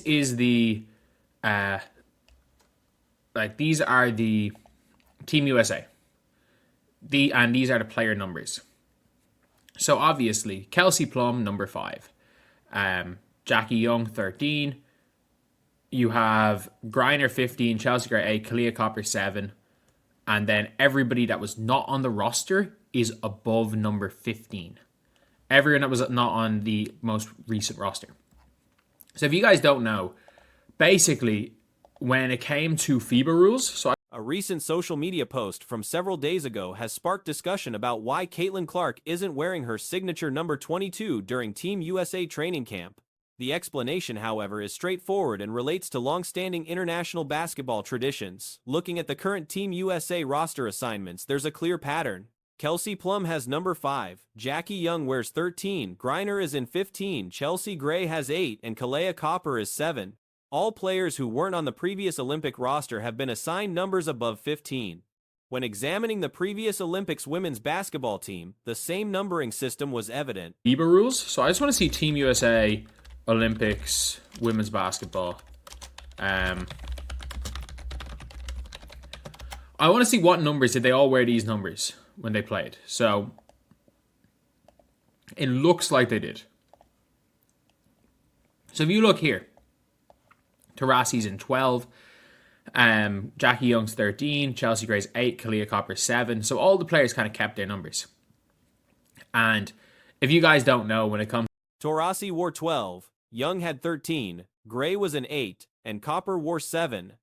is the uh like these are the Team USA. These are the player numbers. So obviously, Kelsey Plum, number 5. Jackie Young, 13. You have Griner, 15. Chelsea Gray, 8. Kalia Copper, 7. And then everybody that was not on the roster is above number 15. Everyone that was not on the most recent roster. So if you guys don't know, basically, when it came to FIBA rules, A recent social media post from several days ago has sparked discussion about why Caitlin Clark isn't wearing her signature number 22 during Team USA training camp. The explanation, however, is straightforward and relates to long-standing international basketball traditions. Looking at the current Team USA roster assignments, there's a clear pattern. Kelsey Plum has number 5, Jackie Young wears 13, Griner is in 15, Chelsea Gray has 8, and Kalea Copper is 7. All players who weren't on the previous Olympic roster have been assigned numbers above 15. When examining the previous Olympics women's basketball team, the same numbering system was evident. FIBA rules. So I just want to see Team USA Olympics women's basketball. I want to see what numbers did they all wear these numbers when they played. So it looks like they did. So if you look here, Taurasi's in 12, Jackie Young's 13, Chelsea Gray's 8, Kalia Copper's 7. So all the players kind of kept their numbers. And if you guys don't know, when it comes, Taurasi wore 12, Young had 13, Gray was an 8, and Copper wore 7.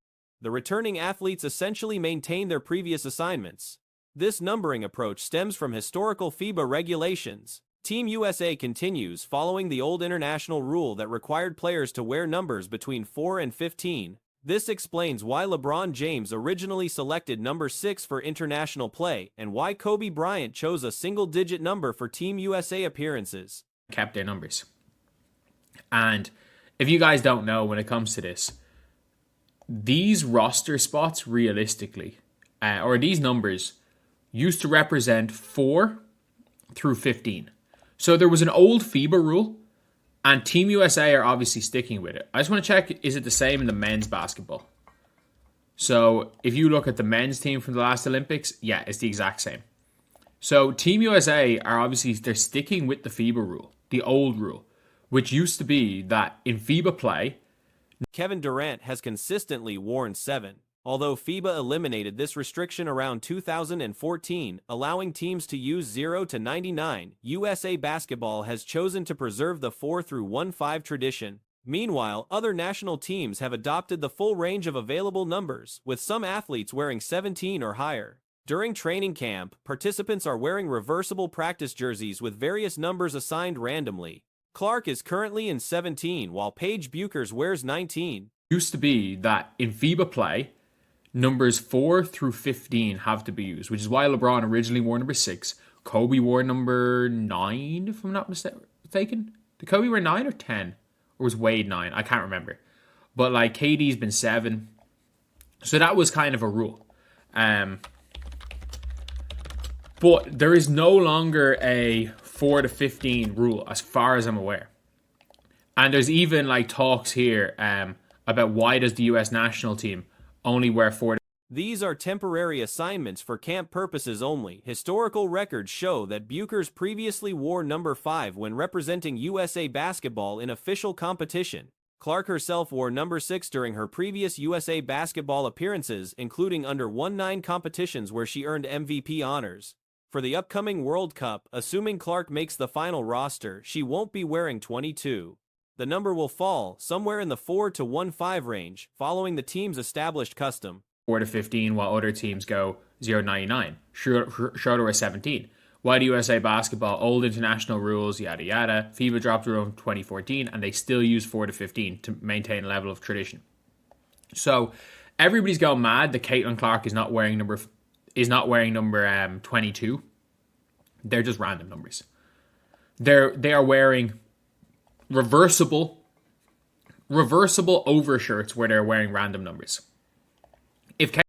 The returning athletes essentially maintained their previous assignments. This numbering approach stems from historical FIBA regulations. Team USA continues following the old international rule that required players to wear numbers between 4 and 15. This explains why LeBron James originally selected number 6 for international play and why Kobe Bryant chose a single-digit number for Team USA appearances. Kept their numbers. And if you guys don't know, when it comes to this, these roster spots realistically, or these numbers, used to represent 4 through 15. So there was an old FIBA rule, and Team USA are obviously sticking with it. I just want to check, is it the same in the men's basketball? So if you look at the men's team from the last Olympics, yeah, it's the exact same. So Team USA are obviously, they're sticking with the FIBA rule, the old rule, which used to be that in FIBA play, Kevin Durant has consistently worn 7. Although FIBA eliminated this restriction around 2014, allowing teams to use 0 to 99, USA Basketball has chosen to preserve the 4 through 15 tradition. Meanwhile, other national teams have adopted the full range of available numbers, with some athletes wearing 17 or higher. During training camp, participants are wearing reversible practice jerseys with various numbers assigned randomly. Clark is currently in 17, while Paige Buchers wears 19. Used to be that in FIBA play, numbers 4 through 15 have to be used, which is why LeBron originally wore number 6. Kobe wore number 9, if I'm not mistaken. Did Kobe wear 9 or 10? Or was Wade 9? I can't remember. But like KD's been 7. So that was kind of a rule. But there is no longer a 4 to 15 rule as far as I'm aware. And there's even like talks here about why does the US national team only wear 4. These are temporary assignments for camp purposes only. Historical records show that Buchers previously wore number 5 when representing USA Basketball in official competition. Clark herself wore number 6 during her previous USA Basketball appearances, including under 19 competitions where she earned MVP honors. For the upcoming World Cup, assuming Clark makes the final roster, she won't be wearing 22. The number will fall somewhere in the 4 to 15 range, following the team's established custom. 4 to 15, while other teams go 0 to 99. Schroeder was 17. Why do USA Basketball, old international rules, yada yada. FIBA dropped the rule in 2014, and they still use 4 to 15 to maintain a level of tradition. So everybody's going mad that Caitlin Clark is not wearing number 22. They're just random numbers. They are wearing reversible overshirts where they're wearing random numbers.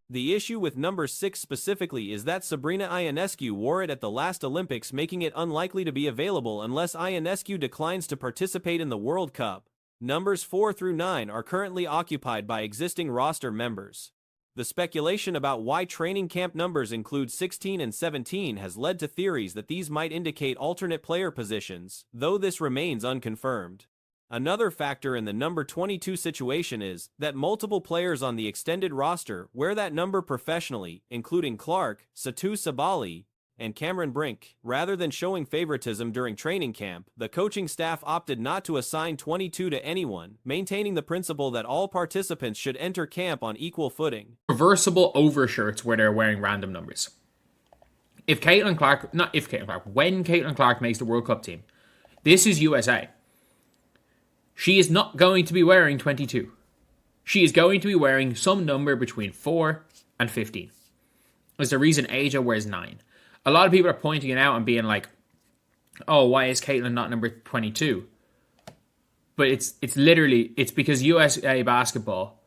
The issue with number 6 specifically is that Sabrina Ionescu wore it at the last Olympics, making it unlikely to be available unless Ionescu declines to participate in the World Cup. Numbers 4 through 9 are currently occupied by existing roster members. The speculation about why training camp numbers include 16 and 17 has led to theories that these might indicate alternate player positions, though this remains unconfirmed. Another factor in the number 22 situation is that multiple players on the extended roster wear that number professionally, including Clark, Satou Sabally, and Cameron Brink. Rather than showing favoritism during training camp, the coaching staff opted not to assign 22 to anyone, maintaining the principle that all participants should enter camp on equal footing. Reversible overshirts where they're wearing random numbers. When Caitlin Clark makes the World Cup team, this is USA. She is not going to be wearing 22. She is going to be wearing some number between 4 and 15. There's the reason Asia wears 9. A lot of people are pointing it out and being like, oh, why is Caitlin not number 22? But it's because USA basketball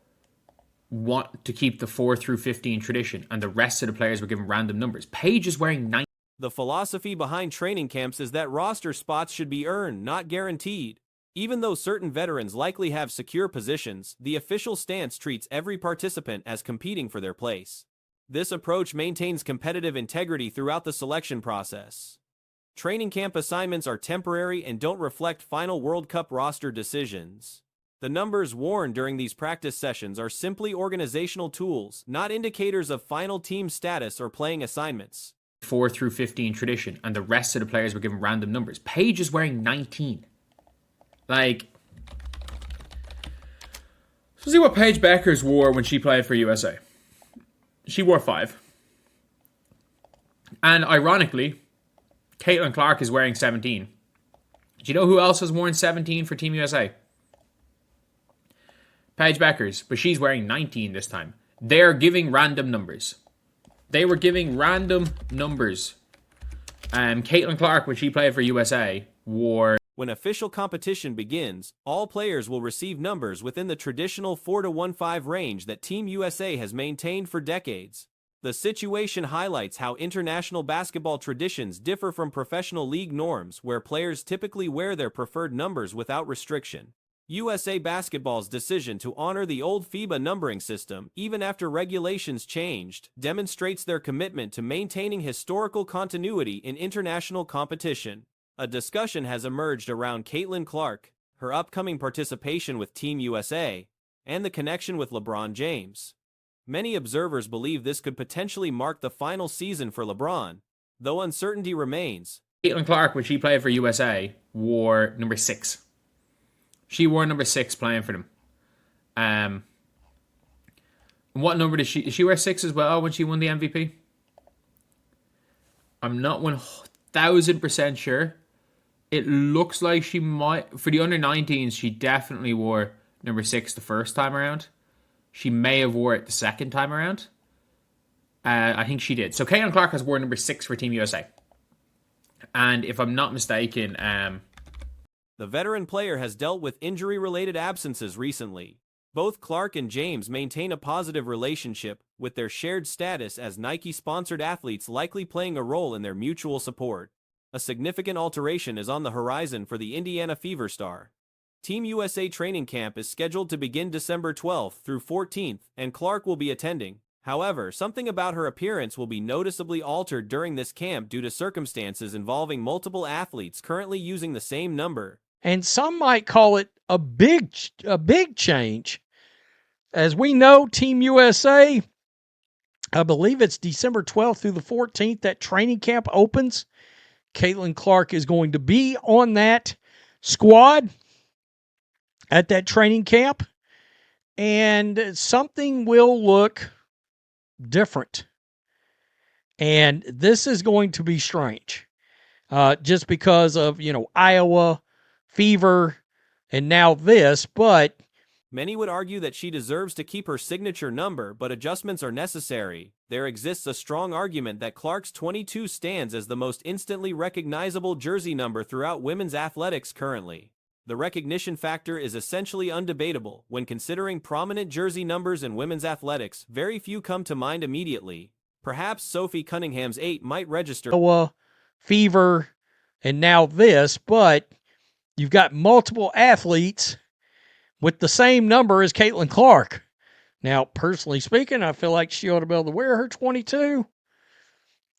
want to keep the 4 through 15 tradition, and the rest of the players were given random numbers. Paige is wearing 9. The philosophy behind training camps is that roster spots should be earned, not guaranteed. Even though certain veterans likely have secure positions, the official stance treats every participant as competing for their place. This approach maintains competitive integrity throughout the selection process. Training camp assignments are temporary and don't reflect final World Cup roster decisions. The numbers worn during these practice sessions are simply organizational tools, not indicators of final team status or playing assignments. 4 through 15 tradition, and the rest of the players were given random numbers. Paige is wearing 19. Let's see what Paige Beckers wore when she played for USA. She wore 5. And ironically, Caitlin Clark is wearing 17. Do you know who else has worn 17 for Team USA? Paige Beckers, but she's wearing 19 this time. They're giving random numbers. They were giving random numbers. Caitlin Clark, when she played for USA, wore... When official competition begins, all players will receive numbers within the traditional 4-1-5 range that Team USA has maintained for decades. The situation highlights how international basketball traditions differ from professional league norms, where players typically wear their preferred numbers without restriction. USA Basketball's decision to honor the old FIBA numbering system, even after regulations changed, demonstrates their commitment to maintaining historical continuity in international competition. A discussion has emerged around Caitlin Clark, her upcoming participation with Team USA, and the connection with LeBron James. Many observers believe this could potentially mark the final season for LeBron, though uncertainty remains. Caitlin Clark, when she played for USA, wore number 6. She wore number 6 playing for them. What number did she wear 6 as well when she won the MVP? I'm not 1000% sure. It looks like she might... For the under-19s, she definitely wore number 6 the first time around. She may have wore it the second time around. I think she did. So Caitlin Clark has worn number 6 for Team USA. And if I'm not mistaken... The veteran player has dealt with injury-related absences recently. Both Clark and James maintain a positive relationship, with their shared status as Nike-sponsored athletes likely playing a role in their mutual support. A significant alteration is on the horizon for the Indiana Fever star. Team USA training camp is scheduled to begin December 12th through 14th, and Clark will be attending. However, something about her appearance will be noticeably altered during this camp due to circumstances involving multiple athletes currently using the same number. And some might call it a big change. As we know, Team USA, I believe it's December 12th through the 14th that training camp opens. Caitlin Clark is going to be on that squad at that training camp, and something will look different. And this is going to be strange, just because of, Iowa, Fever, and now this, but... Many would argue that she deserves to keep her signature number, but adjustments are necessary. There exists a strong argument that Clark's 22 stands as the most instantly recognizable jersey number throughout women's athletics currently. The recognition factor is essentially undebatable. When considering prominent jersey numbers in women's athletics, very few come to mind immediately. Perhaps Sophie Cunningham's 8 might register. Fever, and now this, but you've got multiple athletes with the same number as Caitlin Clark. Now, personally speaking, I feel like she ought to be able to wear her 22.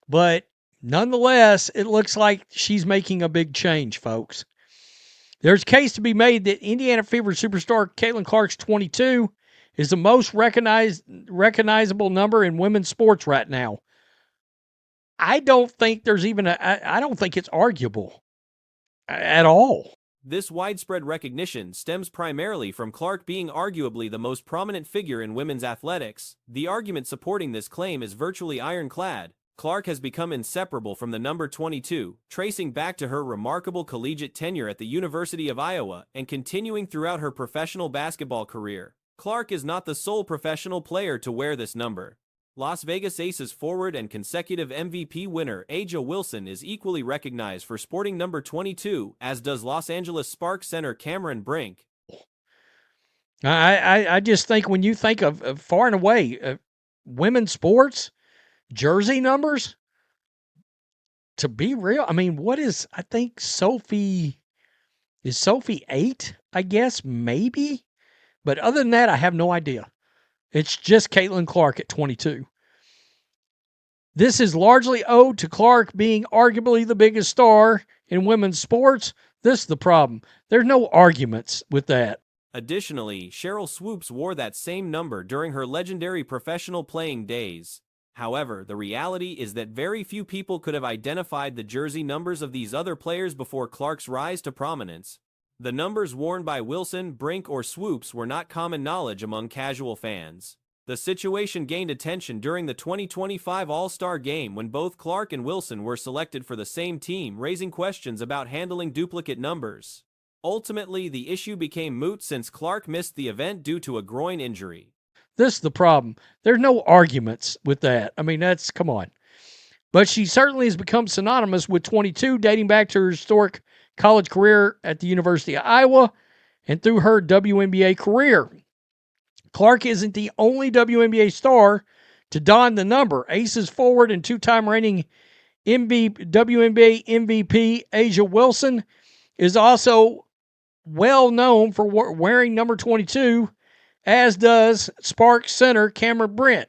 But nonetheless, it looks like she's making a big change, folks. There's a case to be made that Indiana Fever superstar Caitlin Clark's 22 is the most recognizable number in women's sports right now. I don't think there's even I don't think it's arguable at all. This widespread recognition stems primarily from Clark being arguably the most prominent figure in women's athletics. The argument supporting this claim is virtually ironclad. Clark has become inseparable from the number 22, tracing back to her remarkable collegiate tenure at the University of Iowa and continuing throughout her professional basketball career. Clark is not the sole professional player to wear this number. Las Vegas Aces forward and consecutive MVP winner A'ja Wilson is equally recognized for sporting number 22, as does Los Angeles Sparks center Cameron Brink. I just think when you think of far and away women's sports, jersey numbers, to be real, I mean, I think Sophie 8, I guess, maybe? But other than that, I have no idea. It's just Caitlin Clark at 22. This is largely owed to Clark being arguably the biggest star in women's sports. This is the problem. There's no arguments with that. Additionally, Sheryl Swoopes wore that same number during her legendary professional playing days. However, the reality is that very few people could have identified the jersey numbers of these other players before Clark's rise to prominence. The numbers worn by Wilson, Brink, or Swoopes were not common knowledge among casual fans. The situation gained attention during the 2025 All-Star Game when both Clark and Wilson were selected for the same team, raising questions about handling duplicate numbers. Ultimately, the issue became moot since Clark missed the event due to a groin injury. This is the problem. There's no arguments with that. I mean, come on. But she certainly has become synonymous with 22, dating back to her historic college career at the University of Iowa and through her WNBA career. Clark isn't the only WNBA star to don the number. Aces forward and two-time reigning WNBA MVP A'ja Wilson is also well known for wearing number 22, as does Sparks center Cameron Brink.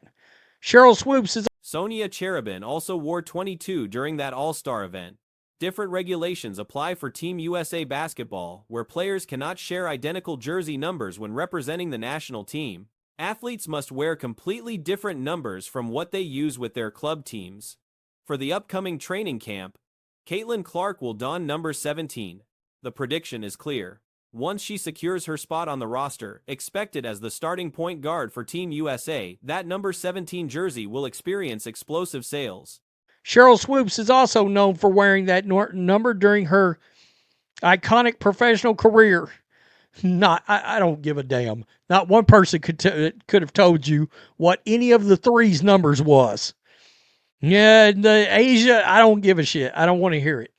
Sheryl Swoopes is... Sonia Cherubin also wore 22 during that All-Star event. Different regulations apply for Team USA basketball, where players cannot share identical jersey numbers when representing the national team. Athletes must wear completely different numbers from what they use with their club teams. For the upcoming training camp, Caitlin Clark will don number 17. The prediction is clear. Once she secures her spot on the roster, expected as the starting point guard for Team USA, that number 17 jersey will experience explosive sales. Sheryl Swoopes is also known for wearing that number during her iconic professional career. I don't give a damn. Not one person could have told you what any of the three's numbers was. Yeah, the A'ja, I don't give a shit. I don't want to hear it.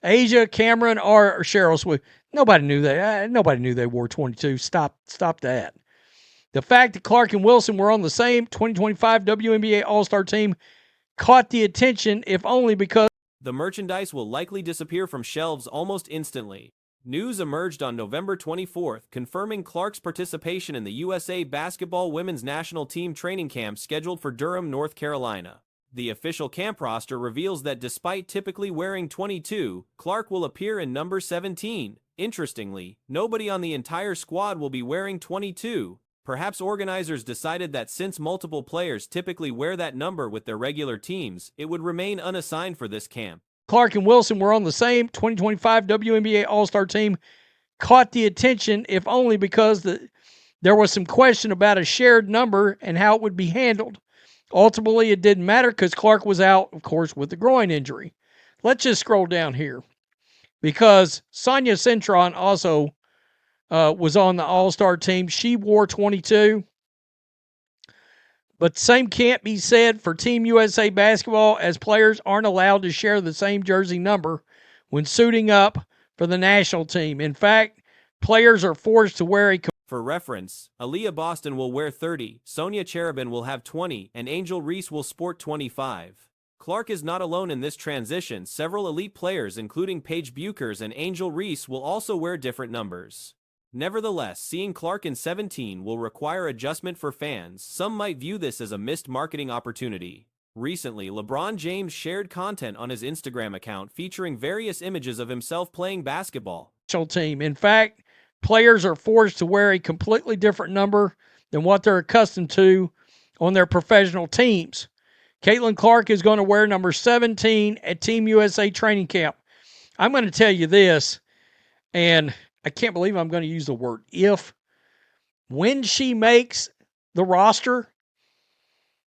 A'ja, Cameron, or Sheryl Swoopes. Nobody knew that. Nobody knew they wore 22. Stop that. The fact that Clark and Wilson were on the same 2025 WNBA All-Star team caught the attention, if only because the merchandise will likely disappear from shelves almost instantly. News emerged on November 24th, confirming Clark's participation in the USA Basketball Women's National Team training camp scheduled for Durham, North Carolina. The official camp roster reveals that despite typically wearing 22, Clark will appear in number 17. Interestingly, nobody on the entire squad will be wearing 22. Perhaps organizers decided that since multiple players typically wear that number with their regular teams, it would remain unassigned for this camp. Clark and Wilson were on the same 2025 WNBA All-Star team caught the attention, if only because there was some question about a shared number and how it would be handled. Ultimately, it didn't matter because Clark was out, of course, with the groin injury. Let's just scroll down here because Sonia Citron also was on the All-Star team. She wore 22. But the same can't be said for Team USA basketball, as players aren't allowed to share the same jersey number when suiting up for the national team. In fact, players are forced to wear a... For reference, Aaliyah Boston will wear 30, Sonia Cherubin will have 20, and Angel Reese will sport 25. Clark is not alone in this transition. Several elite players, including Paige Buchers and Angel Reese, will also wear different numbers. Nevertheless, seeing Clark in 17 will require adjustment for fans. Some might view this as a missed marketing opportunity. Recently, LeBron James shared content on his Instagram account featuring various images of himself playing basketball. Team. In fact, players are forced to wear a completely different number than what they're accustomed to on their professional teams. Caitlin Clark is going to wear number 17 at Team USA training camp. I'm going to tell you this, and I can't believe I'm going to use the word if. When she makes the roster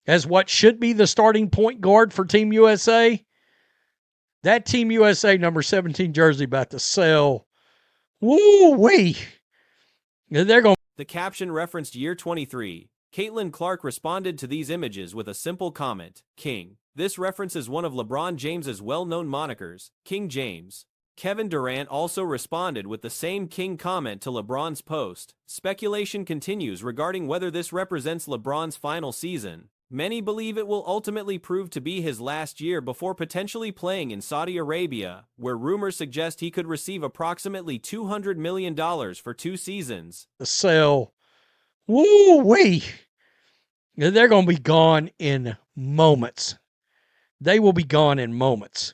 as what should be the starting point guard for Team USA, that Team USA number 17 jersey about to sell. Woo-wee. They're going. The caption referenced year 23. Caitlin Clark responded to these images with a simple comment, King. This references one of LeBron James's well-known monikers, King James. Kevin Durant also responded with the same King comment to LeBron's post. Speculation continues regarding whether this represents LeBron's final season. Many believe it will ultimately prove to be his last year before potentially playing in Saudi Arabia, where rumors suggest he could receive approximately $200 million for 2 seasons. The sell. Woo-wee. They're going to be gone in moments. They will be gone in moments.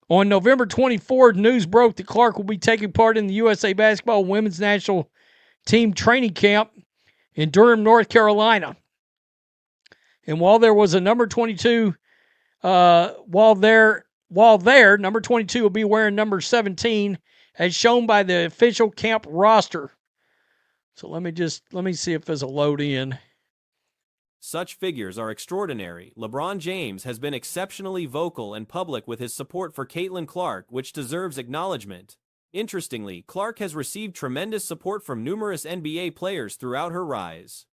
On November 24th, news broke that Clark will be taking part in the USA Basketball Women's National Team training camp in Durham, North Carolina. And while there was a number 22, while there, number 22 will be wearing number 17 as shown by the official camp roster. So let me see if there's a load in. Such figures are extraordinary. LeBron James has been exceptionally vocal and public with his support for Caitlin Clark, which deserves acknowledgement. Interestingly, Clark has received tremendous support from numerous NBA players throughout her rise.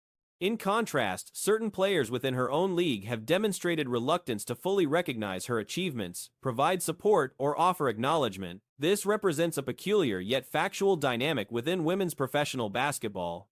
In contrast, certain players within her own league have demonstrated reluctance to fully recognize her achievements, provide support, or offer acknowledgement. This represents a peculiar yet factual dynamic within women's professional basketball.